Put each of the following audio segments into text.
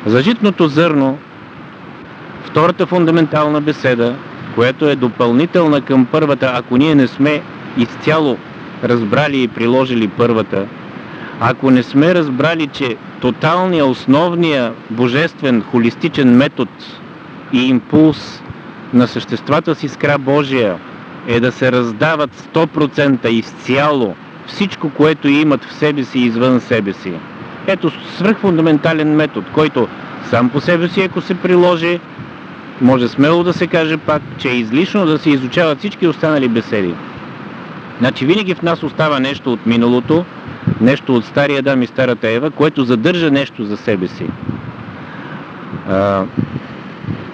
За житното зърно, втората фундаментална беседа, която е допълнителна към първата, ако ние не сме изцяло разбрали и приложили първата, ако не сме разбрали, че тоталният, основният, божествен, холистичен метод и импулс на съществата с искра Божия е да се раздават 100% изцяло всичко, което имат в себе си и извън себе си. Ето свръхфундаментален метод, който сам по себе си, ако се приложи, може смело да се каже пак, че е излишно да се изучават всички останали беседи. Значи винаги в нас остава нещо от миналото, нещо от стария Адам и старата Ева, което задържа нещо за себе си.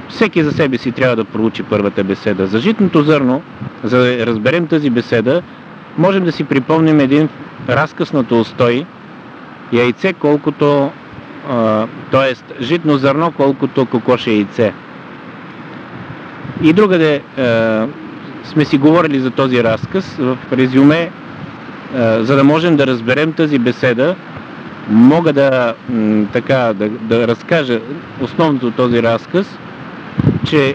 Всеки за себе си трябва да проучи първата беседа. За житното зърно, за да разберем тази беседа, можем да си припомним един разказ на Толстой, яйце колкото, т.е. житно зърно колкото кокоше яйце. И другаде сме си говорили за този разказ. В резюме, за да можем да разберем тази беседа, мога да разкажа основното от този разказ, че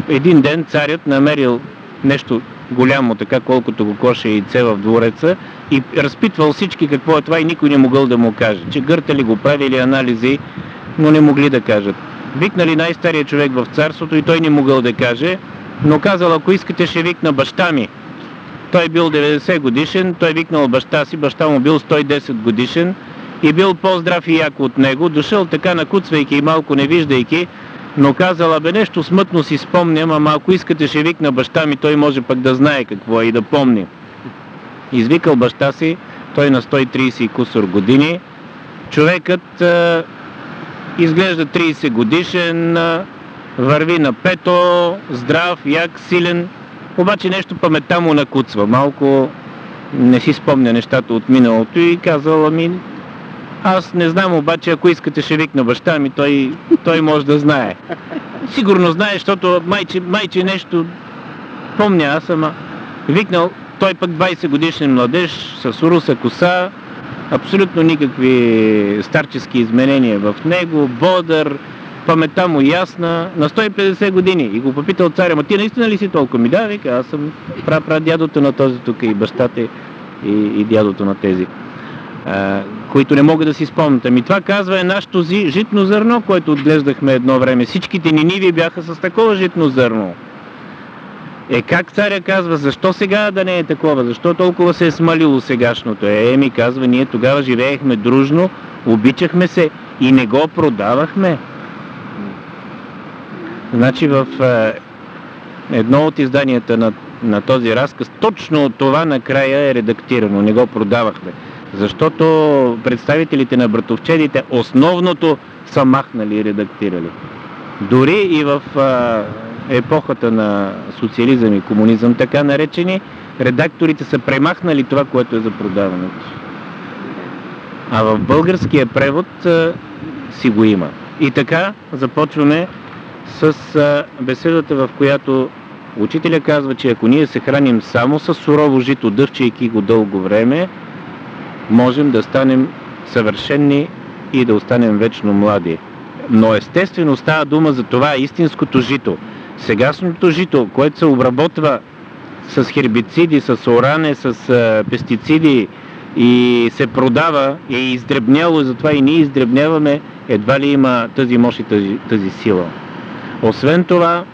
един ден царят намерил нещо голямо, така колкото кокоше яйце в двореца и разпитвал всички какво е това и никой не могъл да му каже. Че гъртали го правили анализи, но не могли да кажат. Викнали най-стария човек в царството и той не могъл да каже, но казал, ако искате ще викна баща ми. Той бил 90 годишен, той викнал баща си, баща му бил 110 годишен и бил по-здрав и як от него, дошъл така накуцвайки и малко не виждайки, но казал, бе нещо смътно си спомням, ама ако искате ще викна баща ми, той може пък да знае какво е и да помни. Извикал баща си, той на 130 и кусор години, човекът изглежда 30 годишен, върви на пето, здрав, як, силен, обаче нещо паметта му накуцва, малко не си спомня нещата от миналото и казал, аз не знам, обаче ако искате ще викна баща ми, той може да знае. Сигурно знае, защото майче нещо помня аз, ама викнал, той пък 20 годишен младеж, с руса коса, абсолютно никакви старчески изменения в него, бодър, паметта му ясна, на 150 години. И го попитал царя, ти наистина ли си толкова? Да, вика, аз съм дядото на този тук и бащата и дядото на тези, които не могат да си спомнят. Това казва нашето житно зърно, което отглеждахме едно време. Всичките ни ниви бяха с такова житно зърно. Как царя казва, защо сега да не е такова? Защо толкова се е смалило сегашното? Ми казва, ние тогава живеехме дружно, обичахме се и не го продавахме. Значи в едно от изданията на този разказ, точно това накрая е редактирано, не го продавахме. Защото представителите на братовчедите основното са махнали и редактирали. Дори и в епохата на социализъм и комунизъм, така наречени, редакторите са премахнали това, което е за продаването. А в българския превод си го има. И така започваме с беседата, в която учителя казва, че ако ние се храним само с сурово жито, дъвчайки го дълго време, можем да станем съвършени и да останем вечно млади. Но естествено става дума за това истинското жито. Сегашното жито, което се обработва с хербициди, с оране, с пестициди и се продава, е издребняло, затова и ние издребняваме, едва ли има тази мощ и тази сила. Освен това,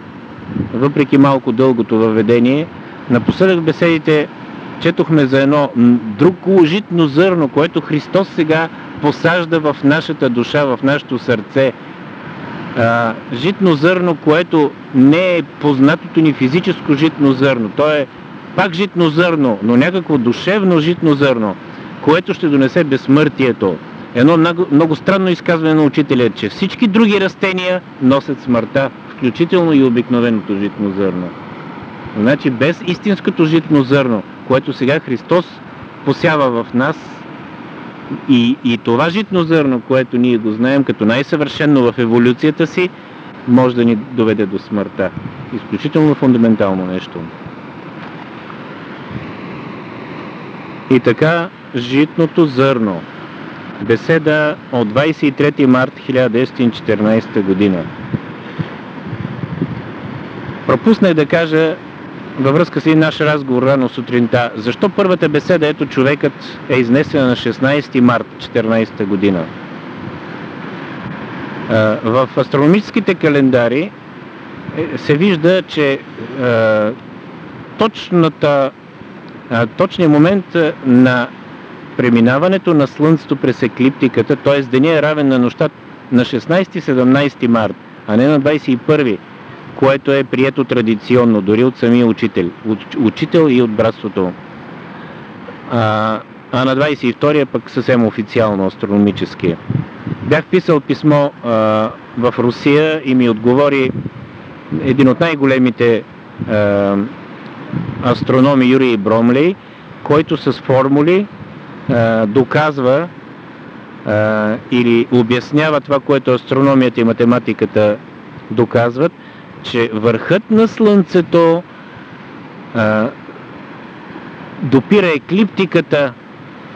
въпреки малко дългото въведение, напоследък беседите четохме за едно друго житно зърно, което Христос сега посажда в нашата душа, в нашето сърце. Житно зърно, което не е познатото ни физическо житно зърно. То е пак житно зърно, но някакво душевно житно зърно, което ще донесе безсмъртието. Едно много странно изказване на учителя, че всички други растения носят смъртта, включително и обикновеното житно зърно. Значи без истинското житно зърно, което сега Христос посява в нас, и това житно зърно, което ние го знаем като най-съвършено в еволюцията си, може да ни доведе до смъртта. Изключително фундаментално нещо. И така, житното зърно. Беседа от 23 март 1914 година. Пропуснах да кажа във връзка с един наш разговор рано сутринта, защо първата беседа "Ето човекът" е изнесена на 16 март 14 година. В астрономическите календари се вижда, че точният момент на преминаването на Слънцето през еклиптиката, т.е. денят е равен на нощта, на 16-17 март, а не на 21, което е прието традиционно, дори от самия учител и от братството. А на 22 пък съвсем официално, астрономически. Бях писал писмо в Русия и ми отговори един от най-големите астрономи, Юрий Бромлей, който с формули доказва или обяснява това, което астрономията и математиката доказват, че върхът на Слънцето допира еклиптиката,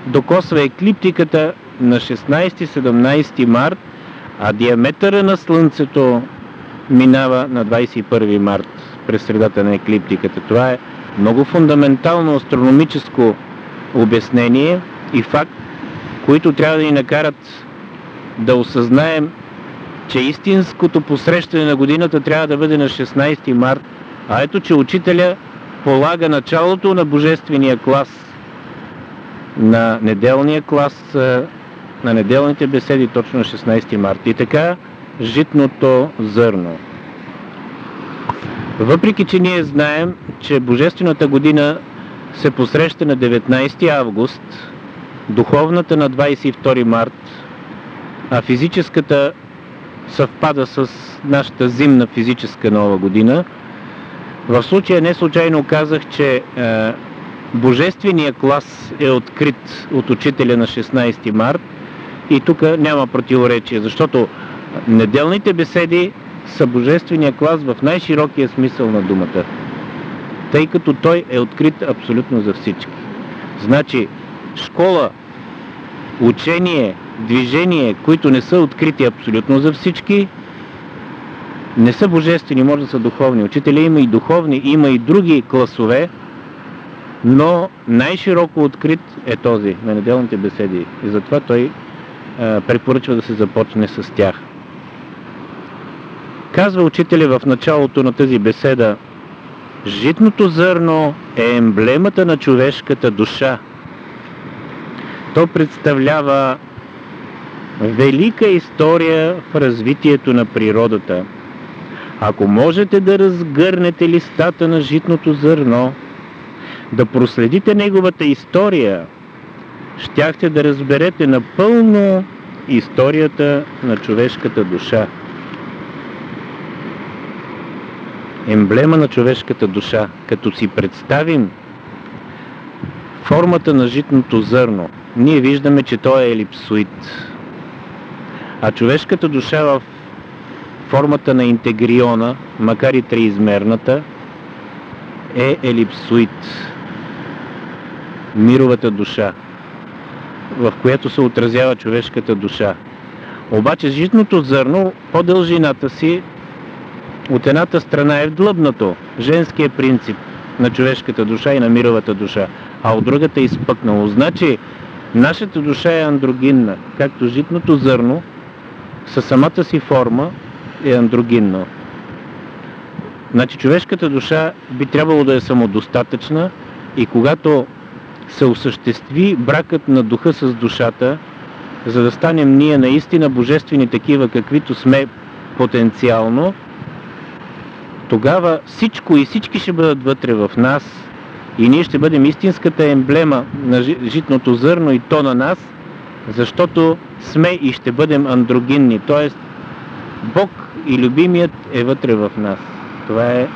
докосва еклиптиката на 16-17 март, а диаметъра на Слънцето минава на 21 март, през средата на еклиптиката. Това е много фундаментално астрономическо обяснение и факт, които трябва да ни накарат да осъзнаем, че истинското посрещане на годината трябва да бъде на 16 март, а ето, че учителя полага началото на божествения клас, на неделния клас, на неделните беседи точно на 16 март. И така, житното зърно. Въпреки че ние знаем, че божествената година се посреща на 19 август, духовната на 22 март, а физическата съвпада с нашата зимна физическа нова година, в случая не случайно казах, че божественият клас е открит от учителя на 16 март и тук няма противоречие, защото неделните беседи са божествения клас в най-широкия смисъл на думата, тъй като той е открит абсолютно за всички. Значи, школа, учение, движение, които не са открити абсолютно за всички, не са божествени, може да са духовни. Учителя има и духовни, има и други класове, но най-широко открит е този на неделните беседи. И затова той препоръчва да се започне с тях. Казва учителя в началото на тази беседа: житното зърно е емблемата на човешката душа. То представлява велика история в развитието на природата. Ако можете да разгърнете листата на житното зърно, да проследите неговата история, щяхте да разберете напълно историята на човешката душа. Емблема на човешката душа. Като си представим формата на житното зърно, ние виждаме, че той е елипсоид. А човешката душа в формата на интегриона, макар и триизмерната, е елипсоид. Мировата душа, в която се отразява човешката душа. Обаче житното зърно по дължината си от едната страна е вдлъбнато, женския принцип на човешката душа и на мировата душа, а от другата е изпъкнало. Значи нашата душа е андрогинна, както житното зърно със самата си форма е андрогинно. Значи човешката душа би трябвало да е самодостатъчна и когато се осъществи бракът на духа с душата, за да станем ние наистина божествени такива, каквито сме потенциално, тогава всичко и всички ще бъдат вътре в нас и ние ще бъдем истинската емблема на житното зърно и то на нас, защото сме и ще бъдем андрогинни, т.е. Бог и любимият е вътре в нас. Това е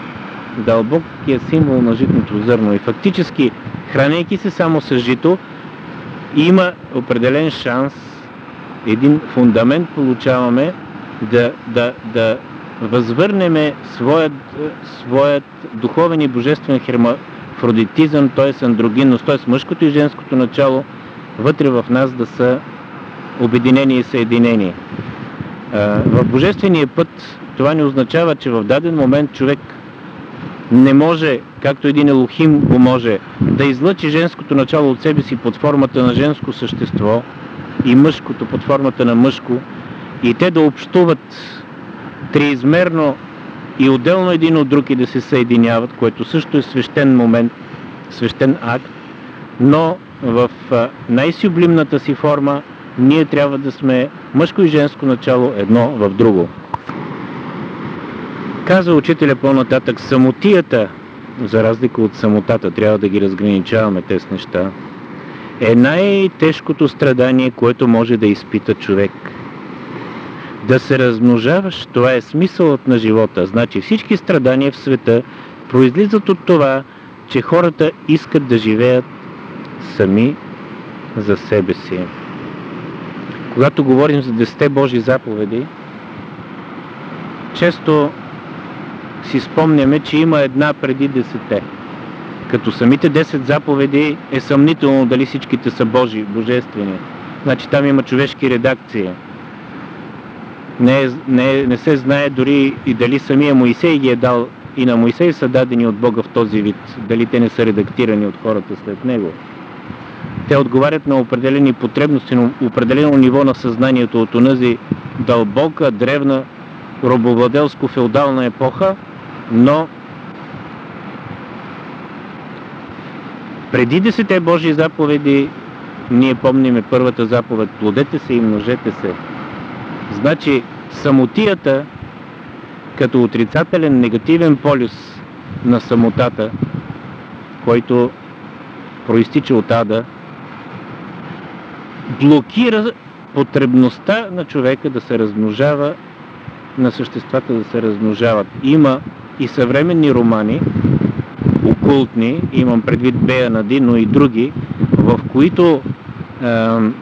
дълбокият символ на житното зърно и фактически, хранейки се само с жито, има определен шанс, един фундамент получаваме да възвърнеме своят духовен и божествен хермафродитизъм, т.е. андрогинност, т.е. мъжкото и женското начало вътре в нас да са обединени и съединени. В Божествения път това не означава, че в даден момент човек не може, както един Елохим го може, да излъчи женското начало от себе си под формата на женско същество и мъжкото под формата на мъжко, и те да общуват триизмерно и отделно един от друг и да се съединяват, което също е свещен момент, свещен акт, но в най-сюблимната си форма ние трябва да сме мъжко и женско начало едно в друго. Казва учителя по-нататък, самотията, за разлика от самотата, трябва да ги разграничаваме тези неща, е най-тежкото страдание, което може да изпита човек. Да се размножаваш, това е смисълът на живота. Значи всички страдания в света произлизат от това, че хората искат да живеят сами за себе си. Когато говорим за 10 Божии заповеди, често си спомняме, че има една преди 10. Като самите 10 заповеди е съмнително дали всичките са Божии, божествени. Значи там има човешки редакции. Не се знае дори и дали самия Моисей ги е дал, и на Моисей са дадени от Бога в този вид, дали те не са редактирани от хората след него. Те отговарят на определени потребности, на определено ниво на съзнанието от онази дълбока, древна, робовладелско-феодална епоха, но преди 10 Божии заповеди ние помниме първата заповед: плодете се и множете се. Значи самотията като отрицателен, негативен полюс на самотата, който проистича от ада, блокира потребността на човека да се размножава, на съществата да се размножават. Има и съвременни романи, окултни, имам предвид Бея Нади, но и други, в които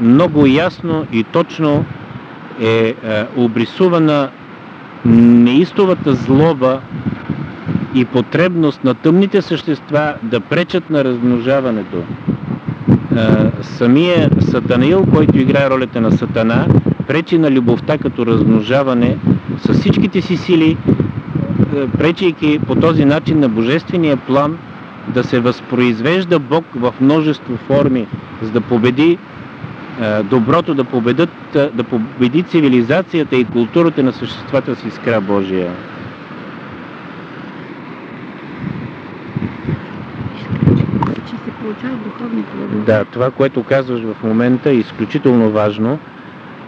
много ясно и точно е обрисувана неистовата злоба и потребност на тъмните същества да пречат на размножаването. Самия Сатанаил, който играе ролята на Сатана, пречи на любовта като размножаване с всичките си сили, пречейки по този начин на божествения план да се възпроизвежда Бог в множество форми, за да победи доброто, да победи цивилизацията и културата на съществата с искра Божия. Че се получават духовни плодове. Да, това, което казваш в момента, е изключително важно,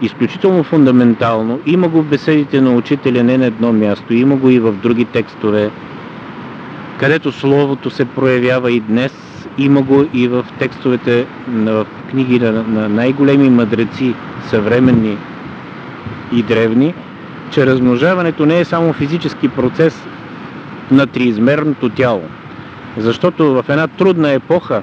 изключително фундаментално. Има го в беседите на учителя не на едно място, има го и в други текстове, където Словото се проявява и днес. Има го и в текстовете, в книги на най-големи мъдреци, съвременни и древни, че размножаването не е само физически процес на триизмерното тяло. Защото в една трудна епоха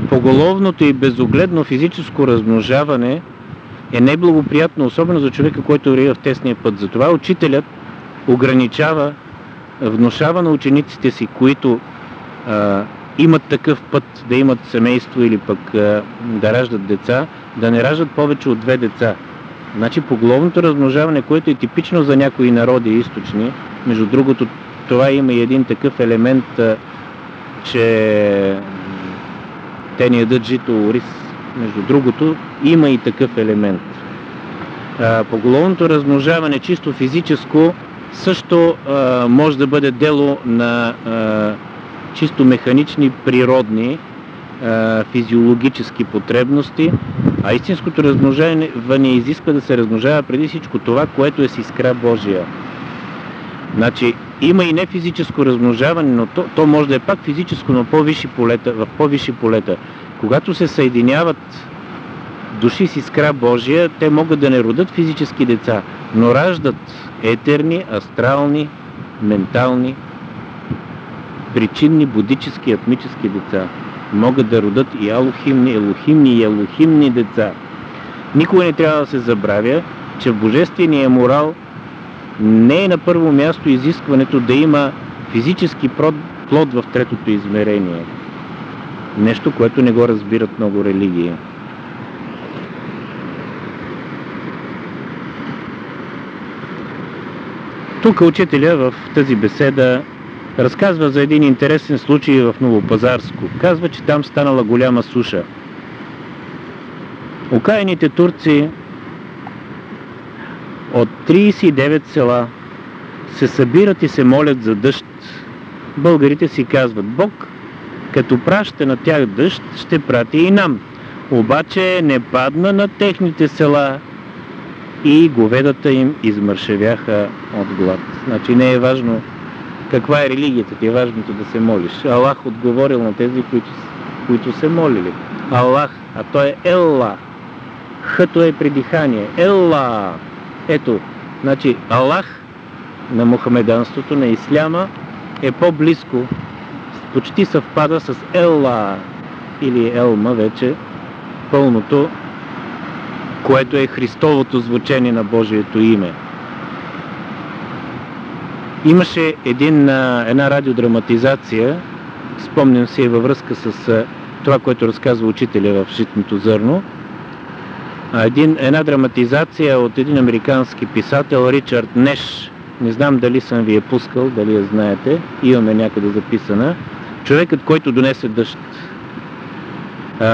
поголовното и безогледно физическо размножаване е неблагоприятно, особено за човека, който върви в тесния път. Затова учителят ограничава, внушава на учениците си, които имат такъв път да имат семейство или пък да раждат деца, да не раждат повече от 2 деца. Значи поголовното размножаване, което е типично за някои народи източни, между другото това има и един такъв елемент, че те не ядат жито, ориз. Между другото има и такъв елемент. Поголовното размножаване, чисто физическо, също може да бъде дело на чисто механични, природни, физиологически потребности, а истинското размножаване изисква да се размножава преди всичко това, което е с искра Божия. Значи, има и не физическо размножаване, но то може да е пак физическо, но в по-висши полета. Когато се съединяват души с искра Божия, те могат да не родят физически деца, но раждат етерни, астрални, ментални, причинни, будически, атмически деца. Могат да родят и елохимни и елохимни деца. Никога не трябва да се забравя, че в божествения морал не е на първо място изискването да има физически плод в третото измерение. Нещо, което не го разбират много религии. Тук учителя в тази беседа разказва за един интересен случай в Новопазарско. Казва, че там станала голяма суша. Окаяните турци от 39 села се събират и се молят за дъжд. Българите си казват: Бог, като праща на тях дъжд, ще прати и нам. Обаче не падна на техните села и говедата им измършевяха от глад. Значи не е важно каква е религията, ти е важното да се молиш. Аллах отговорил на тези, които се молили. Аллах, а той е Елла. Хъто е придихание. Елла. Ето, значи Аллах на мухамеданството, на исляма е по-близко, почти съвпада с Елла или Елма вече, пълното, което е Христовото звучение на Божието име. Имаше една радиодраматизация, спомням си във връзка с това, което разказва учителя в Житното зърно. Една драматизация от един американски писател, Ричард Неш. Не знам дали съм ви я пускал, дали я знаете. Имаме някъде записана. Човекът, който донесе дъжд.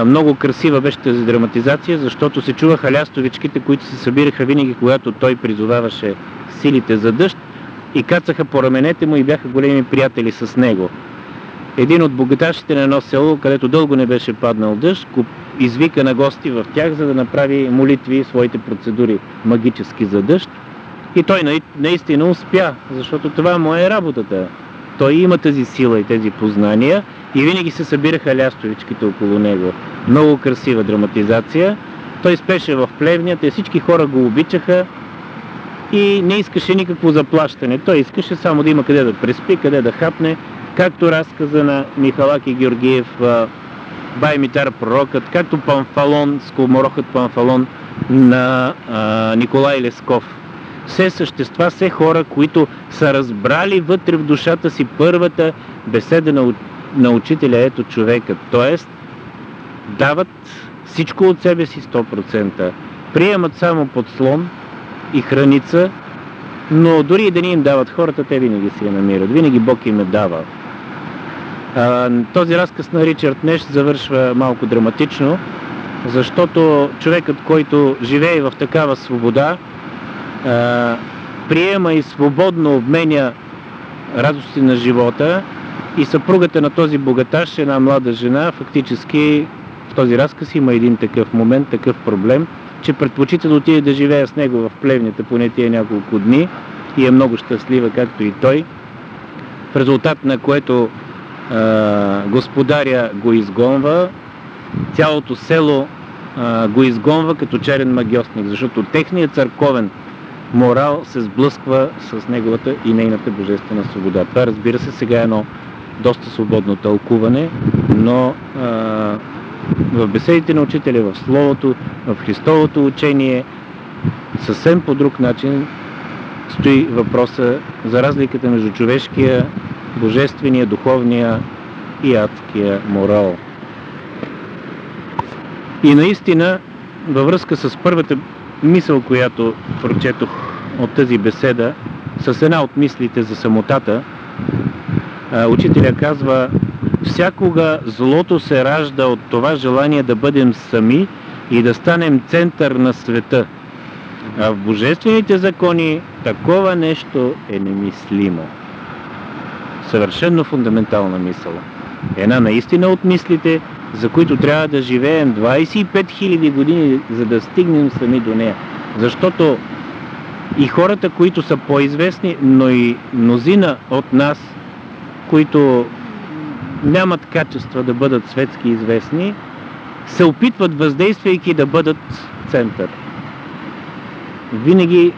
Много красива беше тази драматизация, защото се чуваха лястовичките, които се събираха винаги, когато той призоваваше силите за дъжд, и кацаха по раменете му и бяха големи приятели с него. Един от богаташите на едно село, където дълго не беше паднал дъжд, го извика на гости в тях, за да направи молитви и своите процедури магически за дъжд. И той наистина успя, защото това му е работата. Той има тази сила и тези познания и винаги се събираха лястовичките около него. Много красива драматизация. Той спеше в плевнята, всички хора го обичаха и не искаше никакво заплащане. Той искаше само да има къде да преспи, къде да хапне, както разказа на Михалаки Георгиев Бай Митар пророкът, както Памфалон, скоморохът Памфалон на Николай Лесков. Все същества, все хора, които са разбрали вътре в душата си първата беседа на учителя, ето човекът. Тоест, дават всичко от себе си 100%. Приемат само подслон и храница, но дори и да не им дават хората, те винаги си я намират. Винаги Бог им е давал. Този разказ на Ричард Неш завършва малко драматично, защото човекът, който живее в такава свобода, приема и свободно обменя радости на живота, и съпругата на този богаташ, една млада жена, фактически в този разказ има един такъв момент, такъв проблем, че предпочита да отиде да живее с него в плевнята поне тия няколко дни и е много щастлива, както и той, в резултат на което господаря го изгонва, цялото село го изгонва като черен магьосник, защото техният църковен морал се сблъсква с неговата и нейната божествена свобода. Това, разбира се, сега е едно доста свободно тълкуване, но в беседите на учителя, в Словото, в Христовото учение, съвсем по друг начин стои въпроса за разликата между човешкия, божествения, духовния и адския морал. И наистина, във връзка с първата мисъл, която прочетох от тази беседа, с една от мислите за самотата, учителя казва: всякога злото се ражда от това желание да бъдем сами и да станем център на света. А в божествените закони такова нещо е немислимо. Съвършенно фундаментална мисъл. Една наистина от мислите, за които трябва да живеем 25 000 години, за да стигнем сами до нея. Защото и хората, които са по-известни, но и мнозина от нас, които нямат качества да бъдат светски известни, се опитват, въздействайки, да бъдат център. Винаги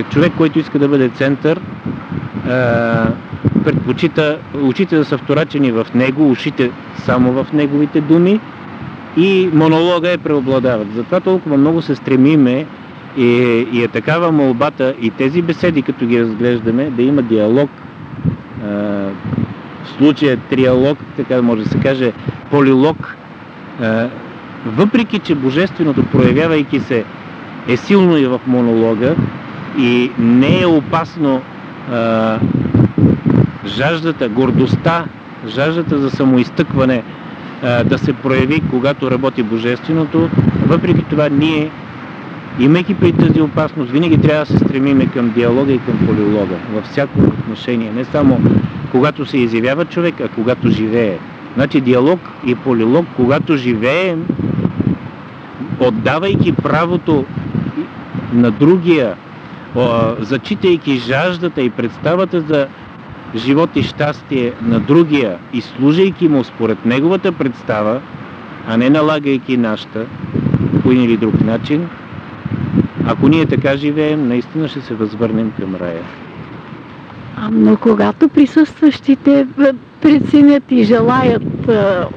човек, който иска да бъде център, предпочита очите да са вторачени в него, ушите само в неговите думи и монолога е преобладават. Затова толкова много се стремиме и е такава молбата и тези беседи, като ги разглеждаме, да има диалог, в случая триалог, така може да се каже, полилог, въпреки че божественото, проявявайки се, е силно и в монолога и не е опасно жаждата, гордостта, жаждата за самоизтъкване да се прояви, когато работи Божественото. Въпреки това ние, имайки при тази опасност, винаги трябва да се стремиме към диалога и към полилога във всяко отношение. Не само когато се изявява човек, а когато живее. Значи диалог и полилог, когато живеем, отдавайки правото на другия, зачитайки жаждата и представата за живот и щастие на другия и служайки му според неговата представа, а не налагайки нашата по един или друг начин, ако ние така живеем, наистина ще се възвърнем към рая. Но когато присъстващите преценят и желаят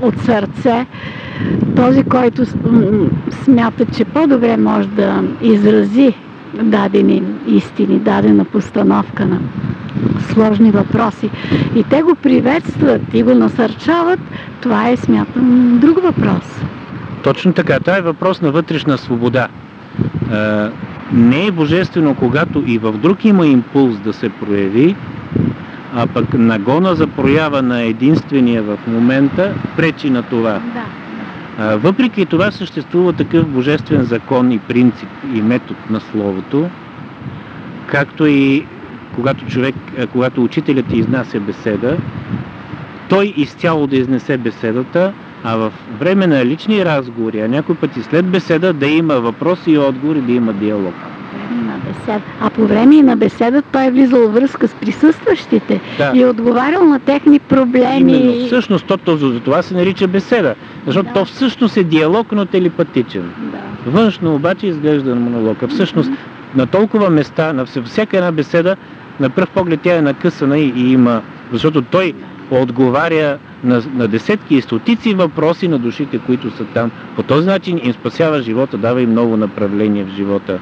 от сърце, този, който смята, че по-добре може да изрази дадени истини, дадена постановка на сложни въпроси, и те го приветстват и го насърчават, това е, смятам, друг въпрос. Точно така. Това е въпрос на вътрешна свобода. Не е божествено, когато и в друг има импулс да се прояви, а пък нагона за проява на единствения в момента пречи на това. Да. Въпреки това съществува такъв божествен закон и принцип и метод на словото, както и когато учителят изнася беседа, той изцяло да изнесе беседата, а в време на лични разговори, а някой пъти след беседа да има въпроси и отговори, да има диалог. А по време на беседа той е влизал в връзка с присъстващите, да, и отговарял на техни проблеми. Именно, всъщност за това се нарича беседа, защото то всъщност е диалог, но телепатичен. Да. Външно обаче изглежда на монолог. Всъщност на толкова места, на всяка една беседа, на пръв поглед тя е накъсана и има, защото той отговаря на десетки и стотици въпроси на душите, които са там. По този начин им спасява живота, дава им ново направление в живота.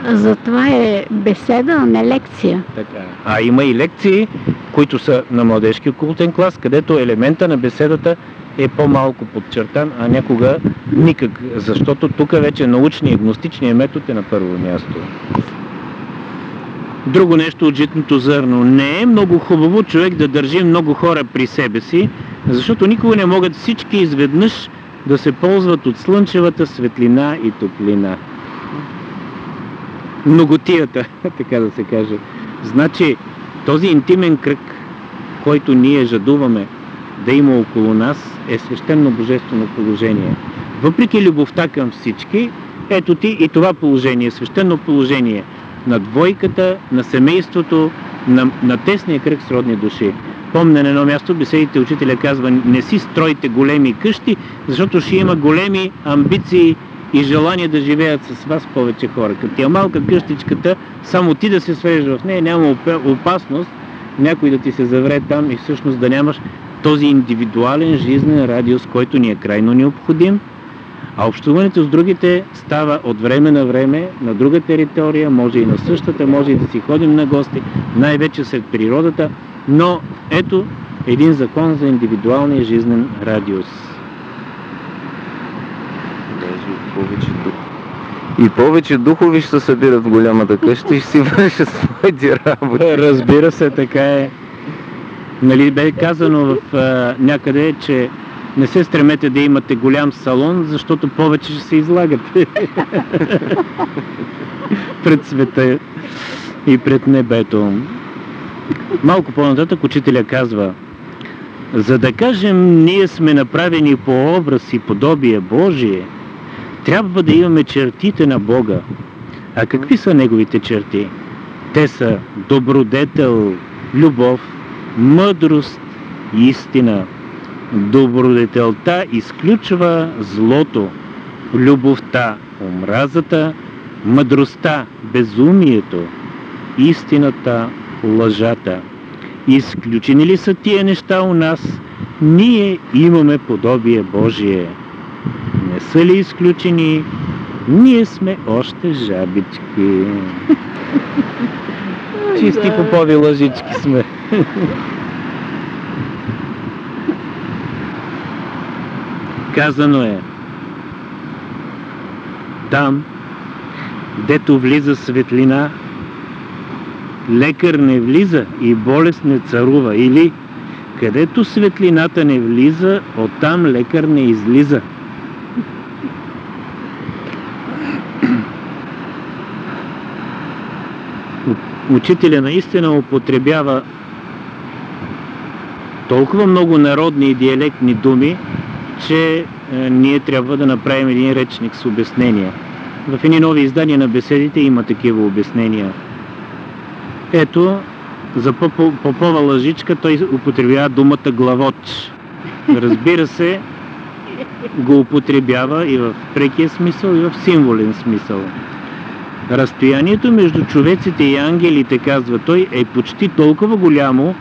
Затова е беседа, а не лекция. Така. А има и лекции, които са на младежки окултен клас, където елемента на беседата е по-малко подчертан, а някога никак, защото тук вече научният и гностичният метод е на първо място. Друго нещо от житното зърно. Не е много хубаво човек да държи много хора при себе си, защото никога не могат всички изведнъж да се ползват от слънчевата светлина и топлина. Многотията, така да се каже. Значи, този интимен кръг, който ние жадуваме да има около нас, е свещено божествено положение. Въпреки любовта към всички, ето ти и това положение, свещено положение на двойката, на семейството, на тесния кръг с родни души. Помня на едно място, беседите учителя казва: не си стройте големи къщи, защото ще има големи амбиции и желание да живеят с вас повече хора. Като ти е малка къщичката, само ти да се свежда в нея, няма опасност някой да ти се завре там и всъщност да нямаш този индивидуален жизнен радиус, който ни е крайно необходим. А общуването с другите става от време на време на друга територия, може и на същата, може и да си ходим на гости, най-вече след природата, но ето един закон за индивидуалния жизнен радиус. И повече духови ще се събират в голямата къща и ще си вършат своите работи. Разбира се, така е. Нали бе казано в някъде, че не се стремете да имате голям салон, защото повече ще се излагате пред света и пред небето. Малко по-нататък учителя казва: за да кажем, ние сме направени по образ и подобие Божие, трябва да имаме чертите на Бога. А какви са неговите черти? Те са добродетел, любов, мъдрост и истина. Добродетелта изключва злото, любовта омразата, мъдростта безумието, истината лъжата. Изключени ли са тия неща у нас, ние имаме подобие Божие. Не са ли изключени, ние сме още жабички. Чисти попови лъжички сме. Казано е: там, дето влиза светлина, лекар не влиза и болест не царува. Или където светлината не влиза, оттам лекар не излиза. Учителя наистина употребява толкова много народни и диалектни думи, че ние трябва да направим един речник с обяснения. В едни нови издания на беседите има такива обяснения. Ето, за Попова лъжичка той употребява думата главоч. Разбира се, го употребява и в прекия смисъл, и в символен смисъл. Разстоянието между човеците и ангелите, казва той, е почти толкова голямо,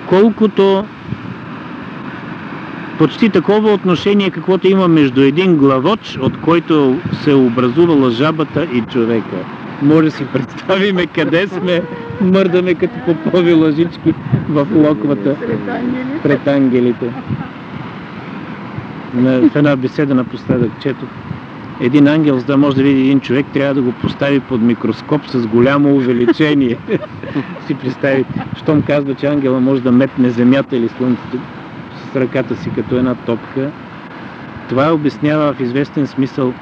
колкото почти такова отношение, каквото има между един главоч, от който се е образувала жабата и човека. Може да си представиме къде сме, мърдаме като Попови лъжички в локвата пред ангелите. В една беседа напоследък четох. Един ангел, за да може да види един човек, трябва да го постави под микроскоп с голямо увеличение. Си представите, щом казва, че ангела може да метне земята или слънцето с ръката си като една топка, това обяснява в известен смисъл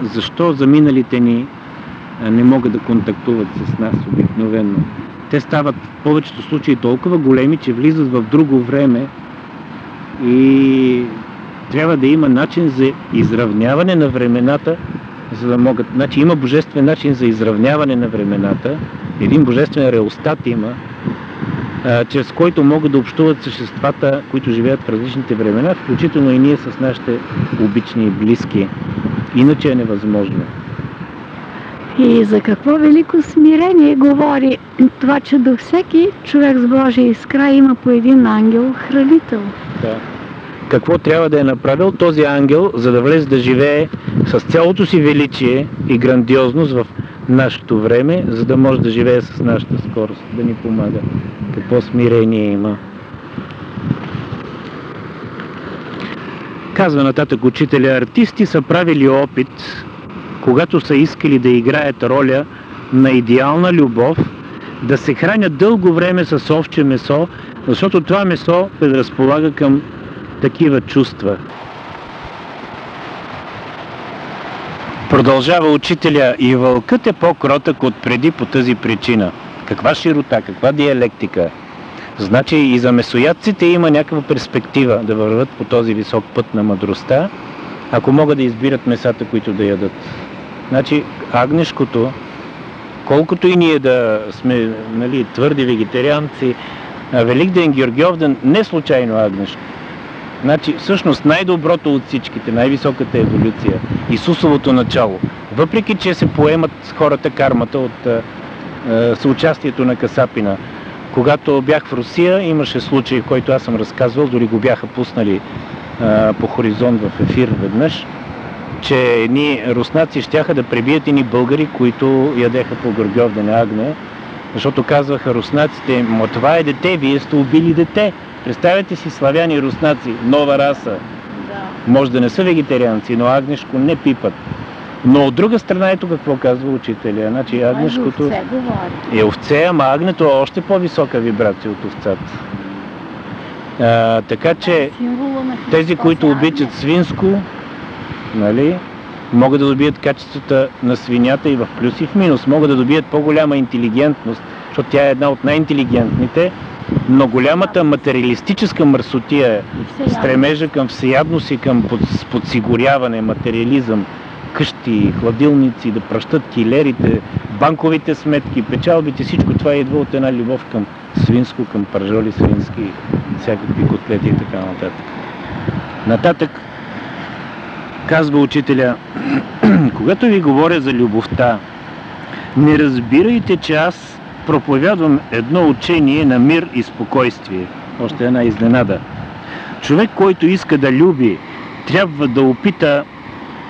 защо заминалите ни не могат да контактуват с нас обикновено. Те стават в повечето случаи толкова големи, че влизат в друго време и трябва да има начин за изравняване на времената, за да могат... Значи има божествен начин за изравняване на времената, един божествен реостат има, чрез който могат да общуват съществата, които живеят в различните времена, включително и ние с нашите обични и близки. Иначе е невъзможно. И за какво велико смирение говори това, че до всеки човек с Божия искра има по един ангел-хранител. Да. Какво трябва да е направил този ангел, за да влезе да живее с цялото си величие и грандиозност в нашето време, за да може да живее с нашата скорост, да ни помага. Какво смирение има. Казва нататък учителя, артисти са правили опит, когато са искали да играят роля на идеална любов, да се хранят дълго време с овче месо, защото това месо предразполага към такива чувства. Продължава учителя, и вълкът е по-кротък от преди по тази причина. Каква широта, каква диалектика. Значи и за месоядците има някаква перспектива да върват по този висок път на мъдростта, ако могат да избират месата, които да ядат. Значи агнешкото, колкото и ние да сме твърди вегетарианци, Великден, Георгиовден, не случайно агнешко. Значи всъщност най-доброто от всичките, най-високата еволюция, Исусовото начало, въпреки че се поемат хората кармата от съучастието на Касапина. Когато бях в Русия, имаше случай, в който аз съм разказвал, дори го бяха пуснали по хоризонт в ефир веднъж, че едни руснаци щяха да пребият едни българи, които ядеха по Георгиовден агне, защото казваха руснаците, ма това е дете, вие сте убили дете. Представете си славяни руснаци, нова раса. Да. Може да не са вегетарианци, но агнешко не пипат. Но от друга страна, ето какво казва учителя. Значи агнешкото е овце, ама агнето е още по-висока вибрация от овцата. Така че тези, които обичат свинско, могат да добият качествата на свинята и в плюс и в минус. Могат да добият по-голяма интелигентност, защото тя е една от най-интелигентните, но голямата материалистическа мърсотия, стремежа към всеядност и към подсигуряване, материализъм, къщи, хладилници, да пращат килерите, банковите сметки, печалбите, всичко това идва от една любов към свинско, към пържоли свински, всякакви котлети и така нататък. Нататък казва учителя, когато ви говоря за любовта, не разбирайте, че аз проповядвам едно учение на мир и спокойствие. Още една изненада. Човек, който иска да люби, трябва да опита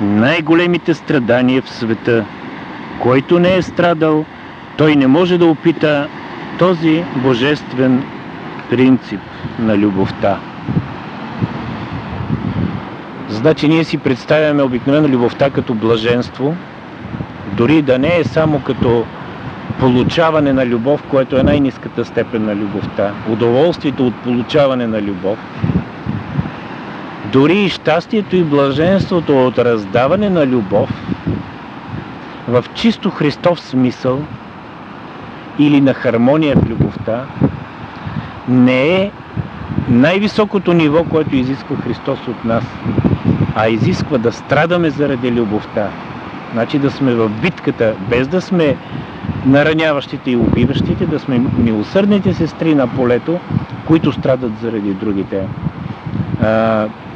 най-големите страдания в света. Който не е страдал, той не може да опита този божествен принцип на любовта. Значи ние си представяме обикновено любовта като блаженство, дори да не е само като получаване на любов, което е най-ниската степен на любовта, удоволствието от получаване на любов, дори и щастието и блаженството от раздаване на любов в чисто Христов смисъл или на хармония в любовта, не е най-високото ниво, което изисква Христос от нас, а изисква да страдаме заради любовта. Значи да сме в битката, без да сме нараняващите и убиващите, да сме милосърдните сестри на полето, които страдат заради другите.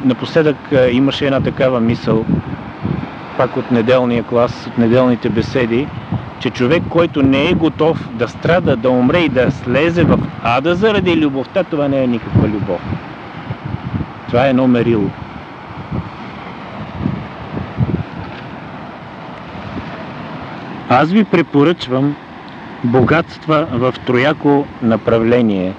Напоследък имаше една такава мисъл, пак от неделния клас, от неделните беседи, че човек, който не е готов да страда, да умре и да слезе в ада заради любовта, това не е никаква любов. Това е едно мерило. Аз ви препоръчвам богатства в трояко направление.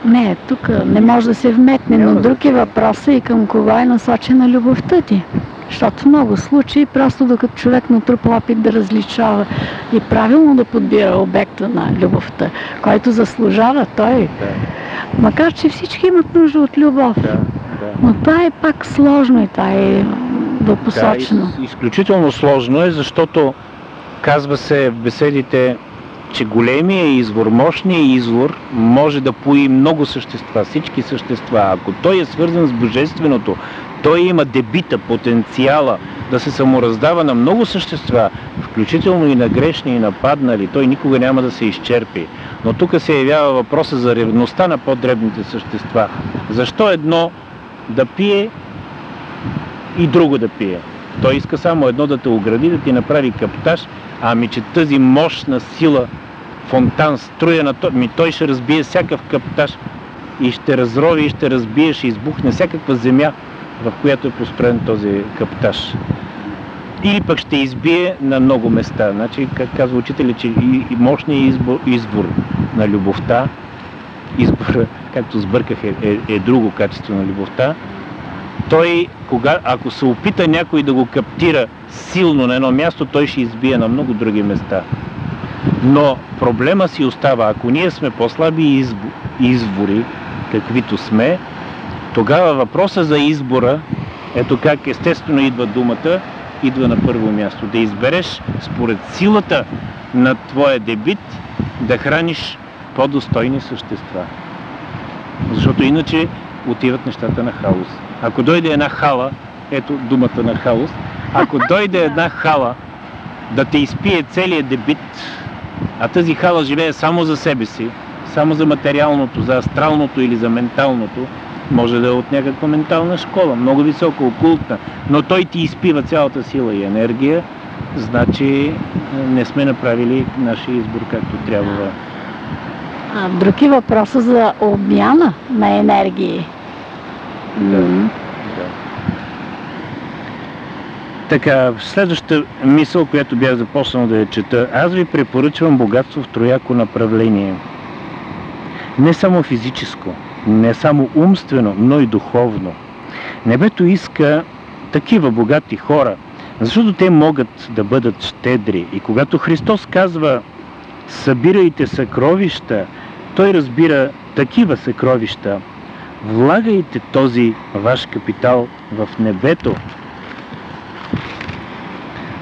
Не, тук не може да се вметне, но други въпроса и към кога е насочена любовта ти. Защото в много случаи, просто докато човек натрупа опит да различава и правилно да подбира обекта на любовта, който заслужава той. Макар че всички имат нужда от любов. Но това е пак сложно и това е допосочено. Изключително сложно е, защото казва се в беседите, че големия извор, мощният извор може да пои много същества, всички същества. Ако той е свързан с Божественото, той има дебита, потенциала да се самораздава на много същества, включително и на грешни и нападнали. Той никога няма да се изчерпи. Но тук се явява въпроса за ревността на по-дребните същества. Защо едно да пие и друго да пие? Той иска само едно да те огради, да ти направи каптаж, ами че тази мощна сила, фонтан, струя на той ще разбие всякакъв каптаж и ще разрови, и ще разбие, ще избухне всякаква земя, в която е построен този каптаж. Или пък ще избие на много места. Значи, как казва учителя, че и мощният избор на любовта, избор, както сбърках, е друго качество на любовта. Той, ако се опита някой да го каптира силно на едно място, той ще избие на много други места. Но проблема си остава. Ако ние сме по-слаби извори, каквито сме, тогава въпроса за избора, ето как естествено идва думата, идва на първо място. Да избереш според силата на твоя дебит да храниш по-достойни същества. Защото иначе отиват нещата на хаос. Ако дойде една хала, ето думата на хаос, ако дойде една хала да те изпие целият дебит, а тази хала живее само за себе си, само за материалното, за астралното или за менталното, може да е от някаква ментална школа, много високо, окултна, но той ти изпива цялата сила и енергия, значи не сме направили нашия избор както трябва. Други въпроса за обмяна на енергии. Да. Така, следващата мисъл, която бях започнал да я чета. Аз ви препоръчвам богатство в трояко направление. Не само физическо, не само умствено, но и духовно. Небето иска такива богати хора, защото те могат да бъдат щедри. И когато Христос казва събирайте съкровища, той разбира такива съкровища. Влагайте този ваш капитал в небето,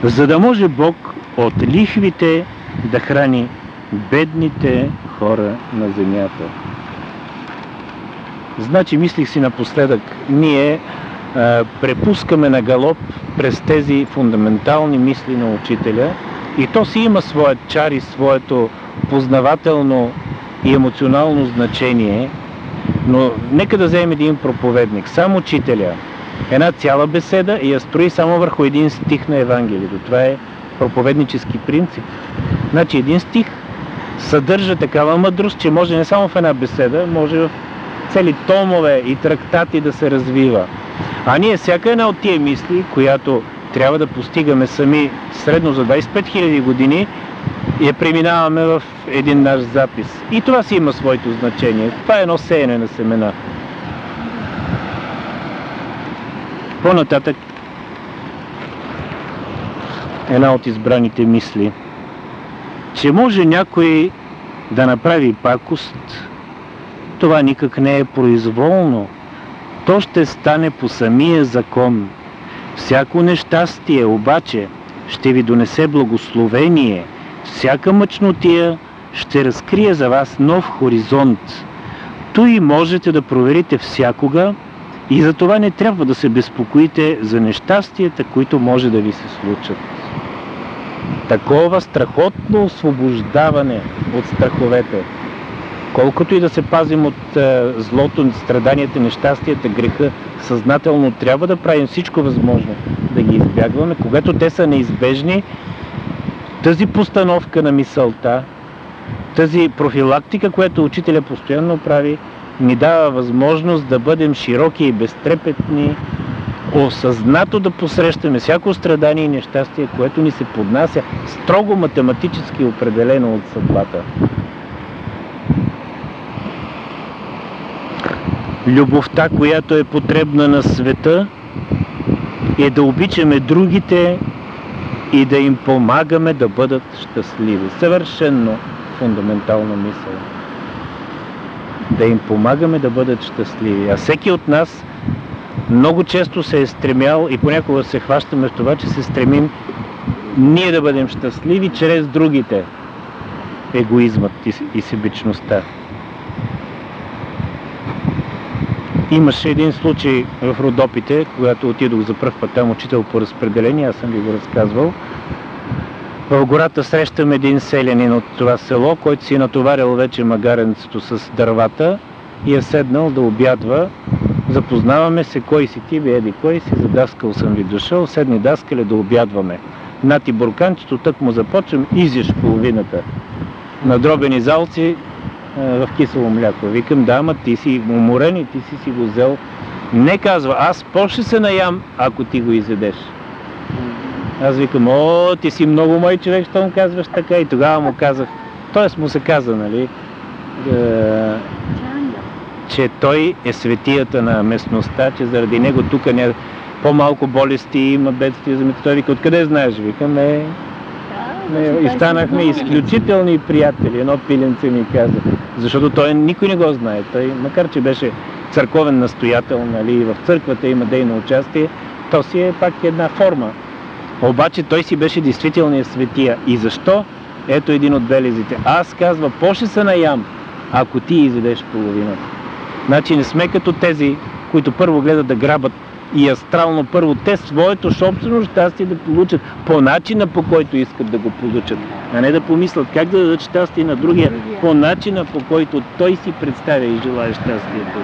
за да може Бог от лихвите да храни бедните хора на земята. Значи, мислих си напоследък, ние препускаме на галоп през тези фундаментални мисли на учителя и то си има своят чар и своето познавателно и емоционално значение, но нека да вземем един проповедник, сам учителя, една цяла беседа и я строи само върху един стих на Евангелието. Това е проповеднически принцип. Значи един стих съдържа такава мъдрост, че може не само в една беседа, може в цели томове и трактати да се развива. А ние всяка една от тия мисли, която трябва да постигаме сами средно за 25 000 години, я преминаваме в един наш запис. И това си има своето значение. Това е едно сеене на семена. По-нататък една от избраните мисли. че може някой да направи пакост, това никак не е произволно. То ще стане по самия закон. Всяко нещастие обаче ще ви донесе благословение. Всяка мъчнотия ще разкрие за вас нов хоризонт. Той можете да проверите всякога и за това не трябва да се безпокоите за нещастията, които може да ви се случат. Такова страхотно освобождаване от страховете. Колкото и да се пазим от злото, страданията, нещастията, греха, съзнателно трябва да правим всичко възможно да ги избягваме. Когато те са неизбежни, тази постановка на мисълта, тази профилактика, която учителя постоянно прави, ни дава възможност да бъдем широки и безтрепетни, осъзнато да посрещаме всяко страдание и нещастие, което ни се поднася строго математически определено от съдбата. Любовта, която е потребна на света, е да обичаме другите и да им помагаме да бъдат щастливи. Съвършенно фундаментална мисъл. Да им помагаме да бъдат щастливи. А всеки от нас много често се е стремял и понякога се хващаме в това, че се стремим ние да бъдем щастливи чрез другите. Егоизмът и себичността. Имаше един случай в Родопите, когато отидох за пръв път там учител по разпределение, аз съм ви го разказвал. В гората срещам един селянин от това село, който си е натоварил вече магаренцето с дървата и е седнал да обядва. Запознаваме се, кой си ти, бе, еди кой си, за даскал съм ви дошъл, седни даскале да обядваме. Нати бурканчето, тък му започвам, изяж половината. Надробени залци в кисело мляко. Викам, да, ама ти си уморен и ти си го взел. Не, казва, аз по-ще се наям, ако ти го изядеш. Аз викам, о, ти си много мой човек, щом казваш така. И тогава му казах, т.е. му се каза, нали, че той е светията на местността, че заради него тук по-малко болести има, бедствия за метод. Той вика, откъде знаеш? Викам, и станахме изключителни приятели. Едно пиленце ми каза. Защото той никой не го знае. Той, макар че беше църковен настоятел, нали, в църквата има дейно участие, то си е пак една форма. Обаче той си беше действителният светия. И защо? Ето един от белезите. Аз, казва, по-ще се наям, ако ти изведеш половината. Значи не сме като тези, които първо гледат да грабат и астрално първо те своето собствено щастие да получат по начина, по който искат да го получат. А не да помислят как да дадат щастие на другия по начина, по който той си представя и желая щастието.